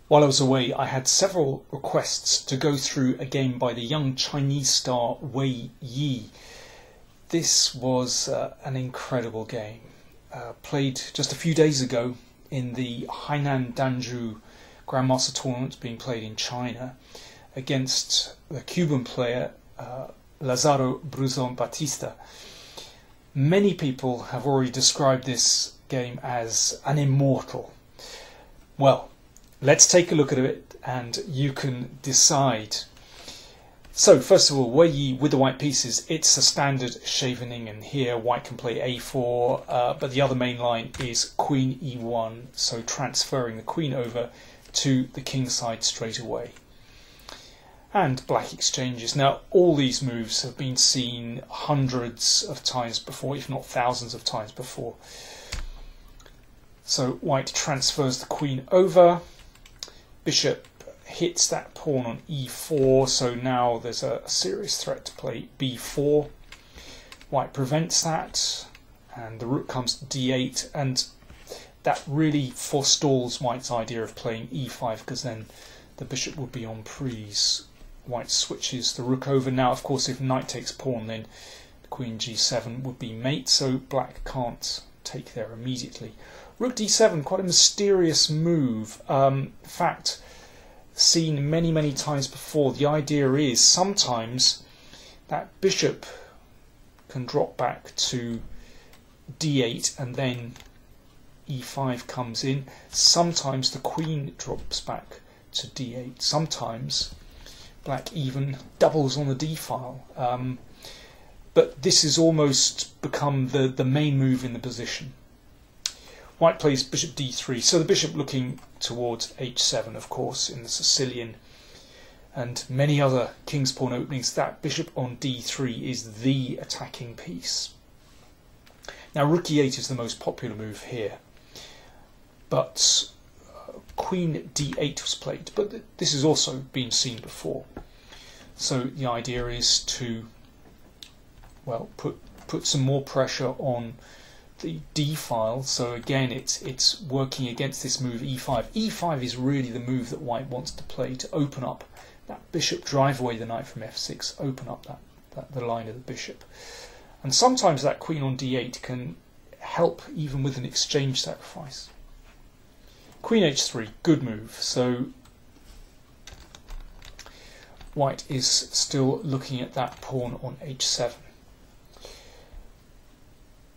While I was away, I had several requests to go through a game by the young Chinese star Wei Yi. This was an incredible game. Played just a few days ago in the Hainan Danzhou Grandmaster tournament being played in China against the Cuban player Lazaro Bruzon Batista. Many people have already described this game as an immortal. Well, let's take a look at it and you can decide. So first of all, Wei Yi with the white pieces, it's a standard shavening, and here white can play a4, but the other main line is queen e1, so transferring the queen over to the king side straight away. And black exchanges. Now all these moves have been seen hundreds of times before, if not thousands of times before. So white transfers the queen over, bishop hits that pawn on e4, so now there's a serious threat to play b4. White prevents that, and the rook comes to d8, and that really forestalls white's idea of playing e5, because then the bishop would be on prise. White switches the rook over. Now, of course, if knight takes pawn, then queen g7 would be mate, so black can't take there immediately. Rook d7, quite a mysterious move. In fact, seen many times before. The idea is sometimes that bishop can drop back to d8 and then e5 comes in. Sometimes the queen drops back to d8. Sometimes black even doubles on the d file. But this has almost become the main move in the position. White plays bishop d3, so the bishop looking towards h7, of course, in the Sicilian and many other king's pawn openings. That bishop on d3 is the attacking piece. Now rook e8 is the most popular move here, but queen d8 was played, but this has also been seen before. So the idea is to, well, put some more pressure on the d file. So again, it's working against this move e5. e5 is really the move that white wants to play to open up that bishop, drive away the knight from f6, open up the line of the bishop. And sometimes that queen on d8 can help even with an exchange sacrifice. Queen h3, good move. So white is still looking at that pawn on h7.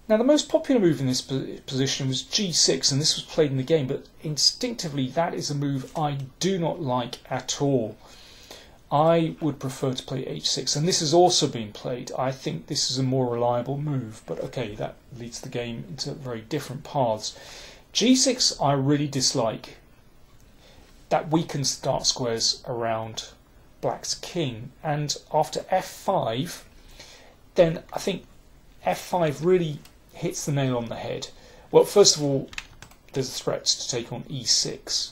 Now the most popular move in this position was g6, and this was played in the game, but instinctively that is a move I do not like at all. I would prefer to play h6, and this has also been played. I think this is a more reliable move, but okay, that leads the game into very different paths. g6 I really dislike. That weakens dark squares around black's king, and after f5, then I think f5 really hits the nail on the head. Well, first of all, there's a threat to take on e6.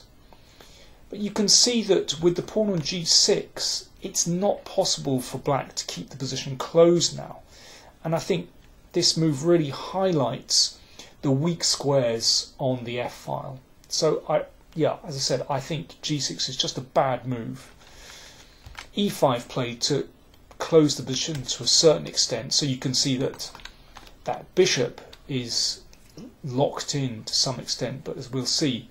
But you can see that with the pawn on g6, it's not possible for black to keep the position closed now. And I think this move really highlights the weak squares on the f-file. So, as I said, I think g6 is just a bad move. e5 played to close the position to a certain extent, so you can see that that bishop is locked in to some extent, but as we'll see,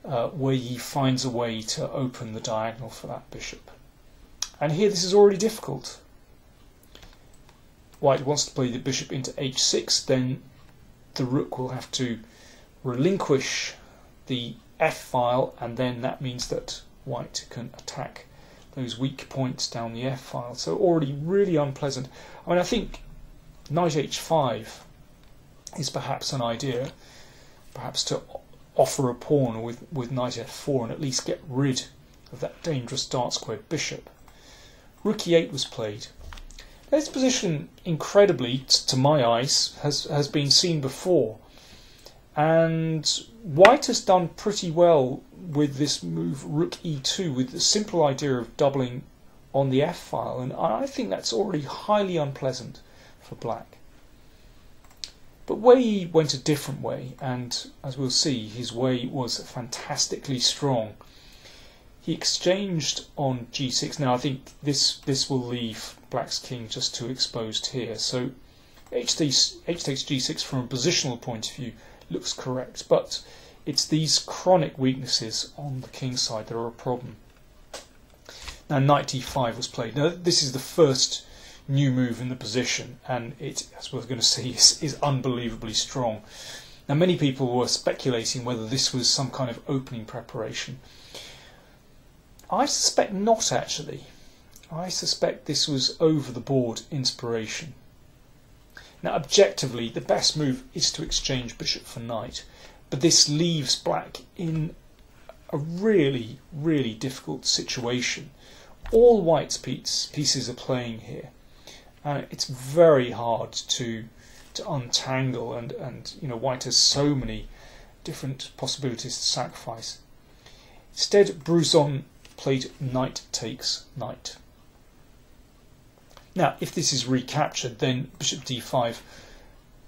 Wei Yi finds a way to open the diagonal for that bishop. And here this is already difficult. White wants to play the bishop into h6, then the rook will have to relinquish the f-file, and then that means that white can attack those weak points down the f-file. So already really unpleasant. I mean, I think knight h5 is perhaps an idea, perhaps to offer a pawn with knight f4 and at least get rid of that dangerous dark squared bishop. Rook e8 was played. This position, incredibly, to my eyes, has been seen before, and white has done pretty well with this move rook e2 with the simple idea of doubling on the f-file, and I think that's already highly unpleasant for black. But Wei Yi went a different way, and as we'll see, his way was fantastically strong. He exchanged on g6. Now I think this will leave black's king just too exposed here. So h takes g6 from a positional point of view looks correct, but it's these chronic weaknesses on the king side that are a problem. Now knight d5 was played. Now this is the first new move in the position, and it, as we're going to see, is unbelievably strong. Now many people were speculating whether this was some kind of opening preparation. I suspect not, actually. I suspect this was over the board inspiration. Now objectively the best move is to exchange bishop for knight, but this leaves black in a really, really difficult situation. All white's pieces are playing here, and it's very hard to untangle, and you know, white has so many different possibilities to sacrifice. Instead, Bruzon played knight takes knight. Now if this is recaptured, then bishop d5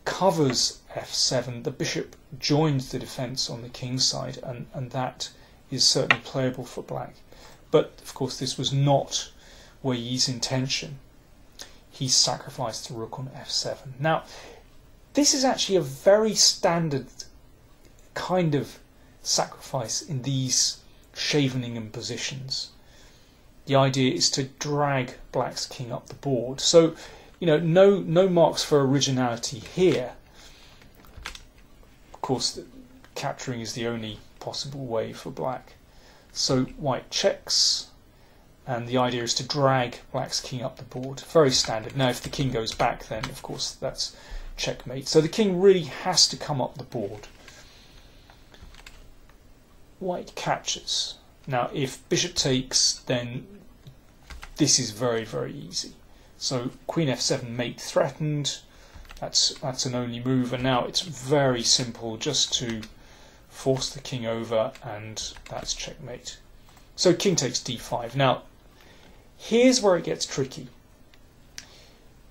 covers f7, the bishop joins the defence on the king's side, and that is certainly playable for black. But of course this was not Wei's intention. He sacrificed the rook on f7. Now this is actually a very standard kind of sacrifice in these Scheveningen positions. The idea is to drag black's king up the board. So, you know, no marks for originality here. Of course, capturing is the only possible way for black. So white checks, and the idea is to drag black's king up the board. Very standard. Now if the king goes back, then of course that's checkmate. So the king really has to come up the board. White captures. Now if bishop takes, then this is very, very easy. So queen f7 mate threatened. That's an only move, and now it's very simple just to force the king over, and that's checkmate. So king takes d5. Now here's where it gets tricky.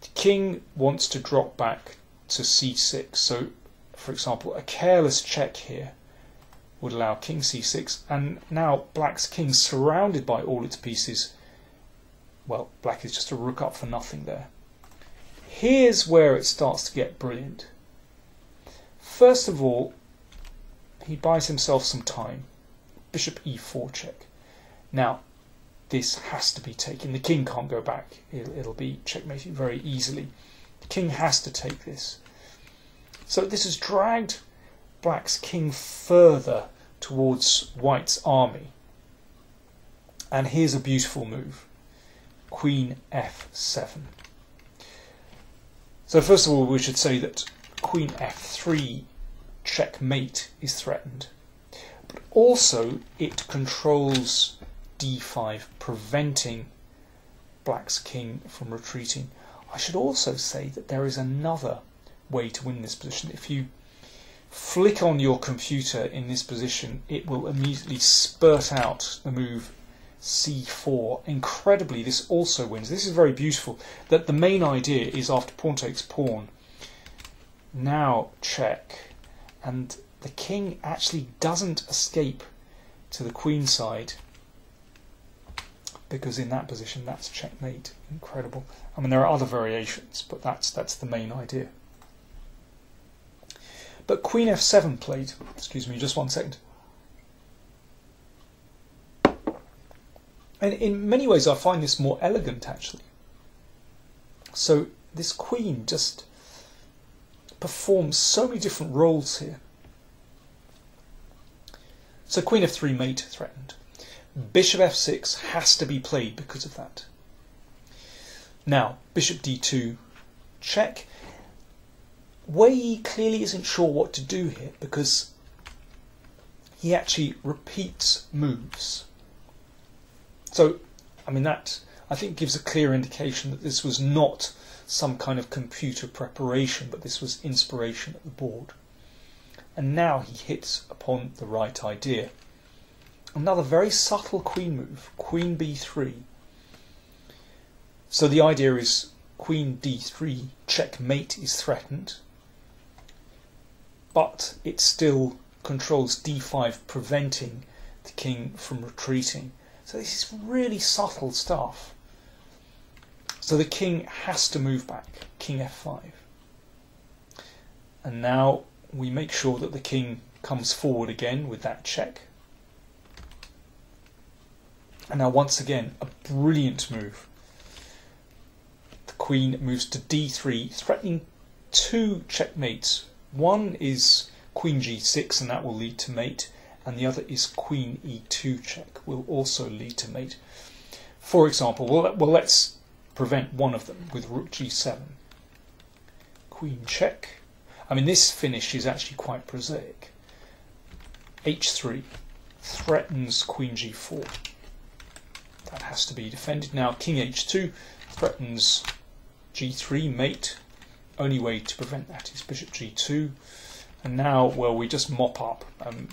The king wants to drop back to c6. So for example, a careless check here would allow king c6, and now black's king surrounded by all its pieces. Well, black is just a rook up for nothing there. Here's where it starts to get brilliant. First of all, he buys himself some time. Bishop e4 check. Now this has to be taken. The king can't go back. It'll be checkmated very easily. The king has to take this. So this has dragged black's king further towards white's army. And here's a beautiful move. Queen f7. So first of all, we should say that queen f3 checkmate is threatened, but also it controls d5, preventing black's king from retreating. I should also say that there is another way to win this position. If you flick on your computer in this position, it will immediately spurt out the move c4. Incredibly, this also wins. This is very beautiful, that the main idea is after pawn takes pawn, now check, and the king actually doesn't escape to the queen side, because in that position that's checkmate. Incredible. I mean, there are other variations, but that's the main idea. But queen f7 played. Excuse me, just 1 second. And in many ways I find this more elegant, actually. So this queen just performs so many different roles here. So queen f3 mate threatened. Bishop f6 has to be played because of that. Now bishop d2 check. Wei clearly isn't sure what to do here, because he actually repeats moves. So, I mean, that I think gives a clear indication that this was not some kind of computer preparation, but this was inspiration at the board. And now he hits upon the right idea. Another very subtle queen move, queen b3. So the idea is queen d3 checkmate is threatened, but it still controls d5, preventing the king from retreating. So this is really subtle stuff. So the king has to move back, king f5. And now we make sure that the king comes forward again with that check. And now once again, a brilliant move. The queen moves to d3, threatening two checkmates. One is queen g6, and that will lead to mate, and the other is queen e2 check, will also lead to mate. For example, well let's prevent one of them with rook g7. Queen check. I mean, this finish is actually quite prosaic. h3 threatens queen g4. That has to be defended. Now king h2 threatens g3 mate. Only way to prevent that is bishop g2. And now, well, we just mop up.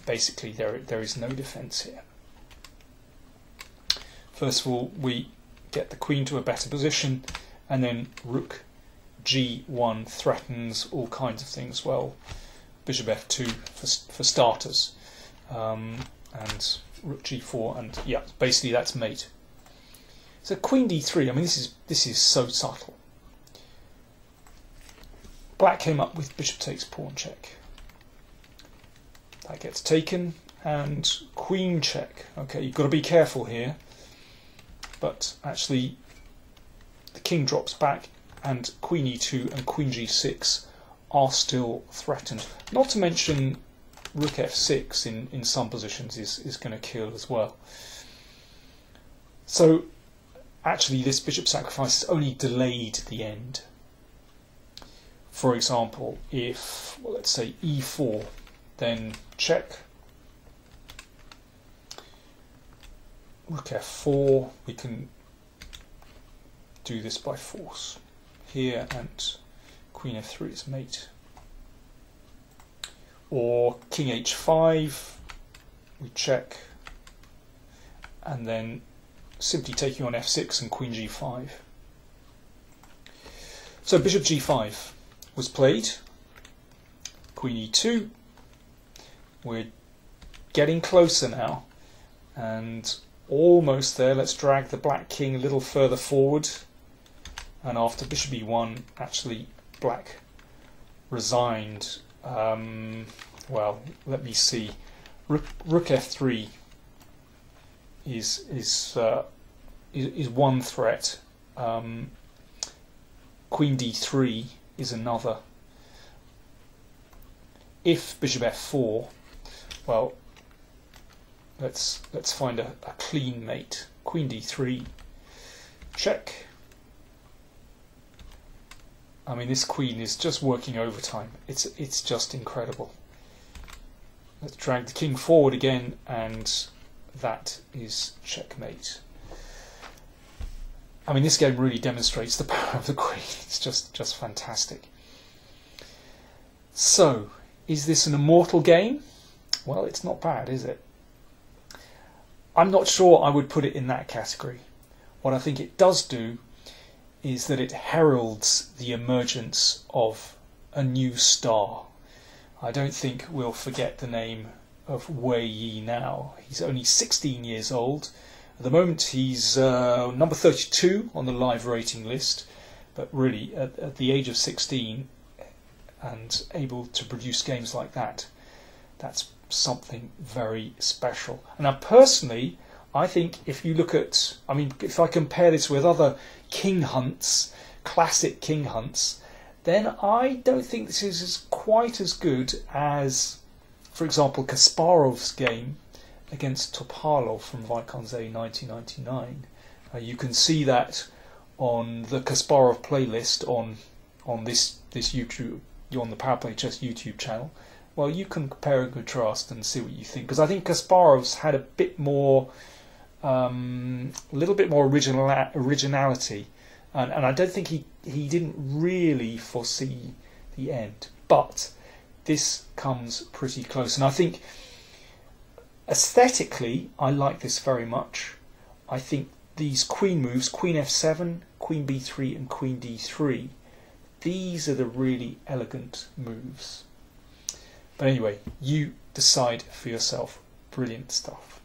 Basically, there is no defence here. First of all, we get the queen to a better position, and then rook g1 threatens all kinds of things. Well, bishop f2 for starters, and rook g4, and yeah, basically that's mate. So queen d3. I mean, this is so subtle. Black came up with bishop takes pawn check. That gets taken, and queen check. Okay, you've got to be careful here. But actually, the king drops back, and queen e2 and queen g6 are still threatened. Not to mention rook f6 in some positions is going to kill as well. So actually, this bishop sacrifice has only delayed the end. For example, if, well, let's say e4, then check, rook f4, we can do this by force here, and queen f3 is mate. Or king h5, we check, and then simply taking on f6 and queen g5. So bishop g5 was played, queen e2, we're getting closer now, and almost there. Let's drag the black king a little further forward, and after bishop e1, actually black resigned. Well, let me see. Rook f3 is one threat. Queen d3 is another. If bishop f4, well, let's find a clean mate. Queen d3, check. I mean, this queen is just working overtime. It's just incredible. Let's drag the king forward again, and that is checkmate. I mean, this game really demonstrates the power of the queen. It's just fantastic. So, is this an immortal game? Well, it's not bad, is it? I'm not sure I would put it in that category. What I think it does do is that it heralds the emergence of a new star. I don't think we'll forget the name of Wei Yi now. He's only 16 years old. At the moment he's number 32 on the live rating list, but really at the age of 16 and able to produce games like that, that's something very special. And now personally, I think if you look at, I mean, if I compare this with other king hunts, classic king hunts, then I don't think this is quite as good as, for example, Kasparov's game against Topalov from Vaikonze 1999. You can see that on the Kasparov playlist on this YouTube, on the Power Play Chess YouTube channel. Well, you can compare and contrast and see what you think, because I think Kasparov's had a bit more, a little bit more originality, and I don't think he didn't really foresee the end, but this comes pretty close. And I think aesthetically I like this very much. I think these queen moves, queen f7, queen b3 and queen d3, these are the really elegant moves. But anyway, you decide for yourself. Brilliant stuff.